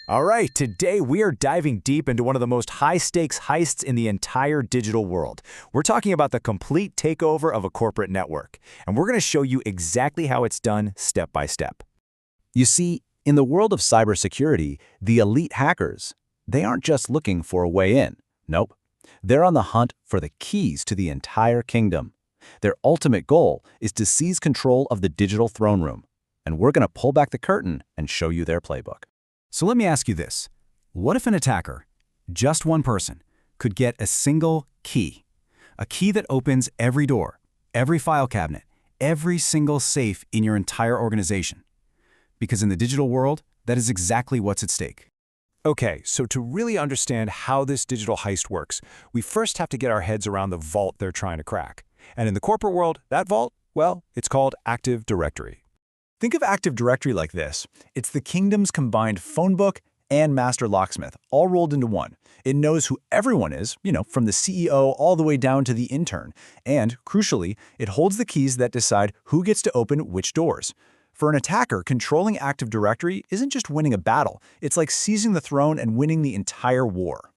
All right, today we are diving deep into one of the most high-stakes heists in the entire digital world. We're talking about the complete takeover of a corporate network, and we're going to show you exactly how it's done step by step. You see, in the world of cybersecurity, the elite hackers, they aren't just looking for a way in. Nope. They're on the hunt for the keys to the entire kingdom. Their ultimate goal is to seize control of the digital throne room. And we're going to pull back the curtain and show you their playbook. So let me ask you this. What if an attacker, just one person, could get a single key? A key that opens every door, every file cabinet, every single safe in your entire organization. Because in the digital world, that is exactly what's at stake. Okay, so to really understand how this digital heist works, we first have to get our heads around the vault they're trying to crack. And in the corporate world, that vault, well, it's called Active Directory. Think of Active Directory like this. It's the kingdom's combined phone book and master locksmith, all rolled into one. It knows who everyone is, from the CEO all the way down to the intern. And, crucially, it holds the keys that decide who gets to open which doors. For an attacker, controlling Active Directory isn't just winning a battle. It's like seizing the throne and winning the entire war.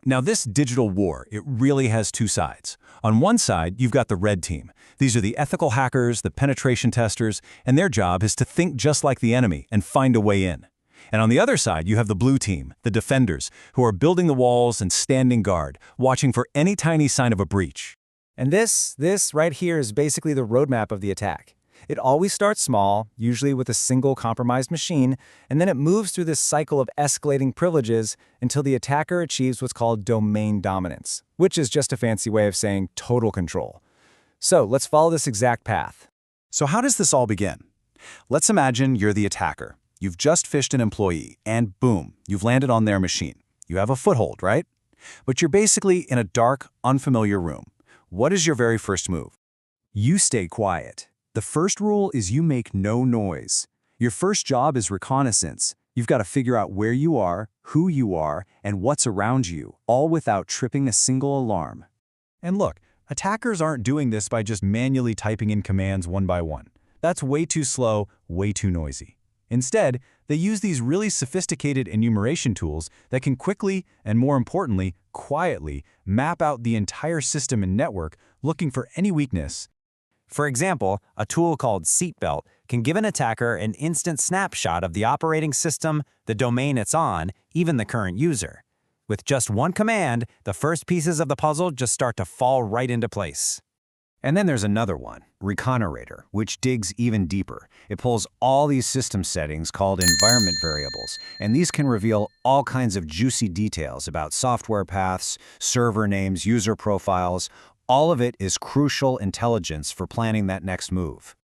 Now this digital war, it really has two sides. On one side, you've got the red team. These are the ethical hackers, the penetration testers, and their job is to think just like the enemy and find a way in. And on the other side, you have the blue team, the defenders, who are building the walls and standing guard, watching for any tiny sign of a breach. And this right here is basically the roadmap of the attack. It always starts small, usually with a single compromised machine, and then it moves through this cycle of escalating privileges until the attacker achieves what's called domain dominance, which is just a fancy way of saying total control. So let's follow this exact path. So how does this all begin? Let's imagine you're the attacker. You've just phished an employee, and boom, you've landed on their machine. You have a foothold, right? But you're basically in a dark, unfamiliar room. What is your very first move? You stay quiet. The first rule is you make no noise. Your first job is reconnaissance. You've got to figure out where you are, who you are, and what's around you, all without tripping a single alarm. And look, attackers aren't doing this by just manually typing in commands one by one. That's way too slow, way too noisy. Instead, they use these really sophisticated enumeration tools that can quickly, and more importantly, quietly, map out the entire system and network, looking for any weakness. For example, a tool called Seatbelt can give an attacker an instant snapshot of the operating system, the domain it's on, even the current user. With just one command, the first pieces of the puzzle just start to fall right into place. And then there's another one, Reconnorator, which digs even deeper. It pulls all these system settings called environment variables, and these can reveal all kinds of juicy details about software paths, server names, user profiles. All of it is crucial intelligence for planning that next move.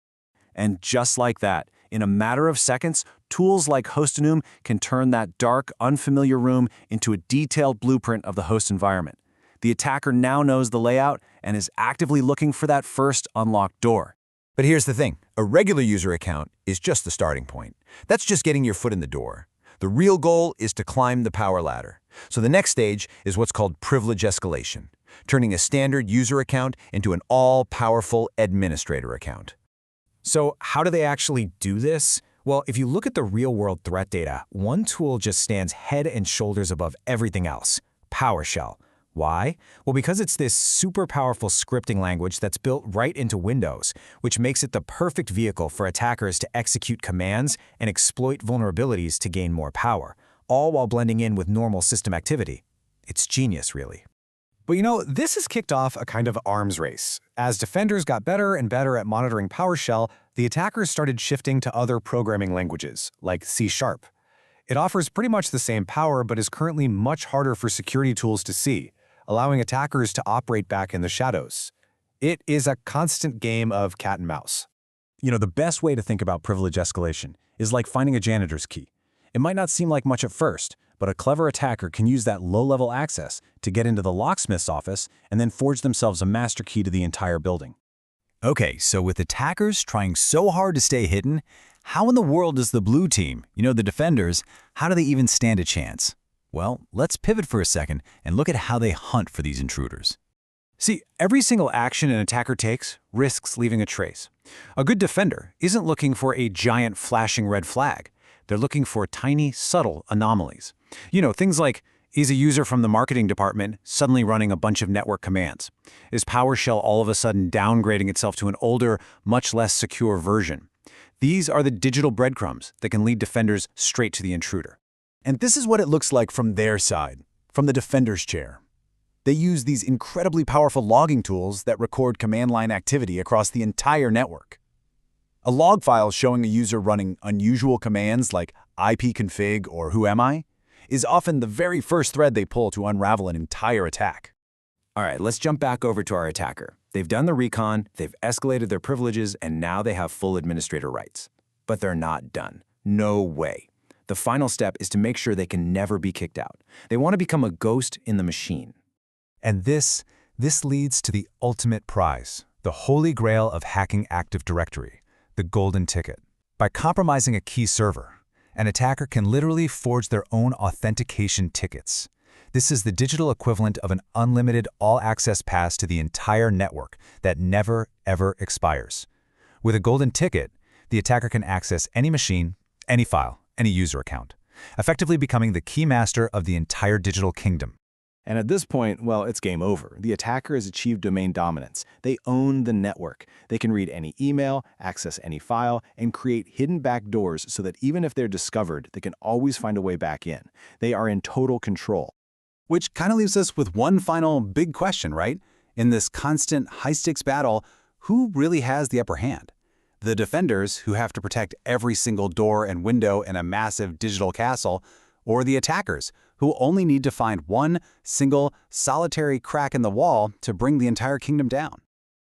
And just like that, in a matter of seconds, tools like Hostinume can turn that dark, unfamiliar room into a detailed blueprint of the host environment. The attacker now knows the layout and is actively looking for that first unlocked door. But here's the thing, a regular user account is just the starting point. That's just getting your foot in the door. The real goal is to climb the power ladder. So the next stage is what's called privilege escalation, turning a standard user account into an all-powerful administrator account. So how do they actually do this? Well, if you look at the real-world threat data, one tool just stands head and shoulders above everything else: PowerShell. Why? Well, because it's this super powerful scripting language that's built right into Windows, which makes it the perfect vehicle for attackers to execute commands and exploit vulnerabilities to gain more power, all while blending in with normal system activity. It's genius, really. But this has kicked off a kind of arms race. As defenders got better and better at monitoring PowerShell, the attackers started shifting to other programming languages, like C#. It offers pretty much the same power, but is currently much harder for security tools to see, allowing attackers to operate back in the shadows. It is a constant game of cat and mouse. The best way to think about privilege escalation is like finding a janitor's key. It might not seem like much at first, but a clever attacker can use that low-level access to get into the locksmith's office and then forge themselves a master key to the entire building. Okay, so with attackers trying so hard to stay hidden, how in the world does the blue team, the defenders, how do they even stand a chance? Well, let's pivot for a second and look at how they hunt for these intruders. See, every single action an attacker takes risks leaving a trace. A good defender isn't looking for a giant flashing red flag. They're looking for tiny, subtle anomalies. You know, things like, is a user from the marketing department suddenly running a bunch of network commands? Is PowerShell all of a sudden downgrading itself to an older, much less secure version? These are the digital breadcrumbs that can lead defenders straight to the intruder. And this is what it looks like from their side, from the defender's chair. They use these incredibly powerful logging tools that record command line activity across the entire network. A log file showing a user running unusual commands like ipconfig or whoami is often the very first thread they pull to unravel an entire attack. All right, let's jump back over to our attacker. They've done the recon, they've escalated their privileges, and now they have full administrator rights. But they're not done. No way. The final step is to make sure they can never be kicked out. They want to become a ghost in the machine. And this leads to the ultimate prize, the holy grail of hacking Active Directory, the golden ticket. By compromising a key server, an attacker can literally forge their own authentication tickets. This is the digital equivalent of an unlimited all-access pass to the entire network that never, ever expires. With a golden ticket, the attacker can access any machine, any file, any user account, effectively becoming the key master of the entire digital kingdom. And at this point, well, it's game over. The attacker has achieved domain dominance. They own the network. They can read any email, access any file, and create hidden backdoors so that even if they're discovered, they can always find a way back in. They are in total control. Which kind of leaves us with one final big question, right? In this constant high-stakes battle, who really has the upper hand? The defenders, who have to protect every single door and window in a massive digital castle, or the attackers, who only need to find one single solitary crack in the wall to bring the entire kingdom down?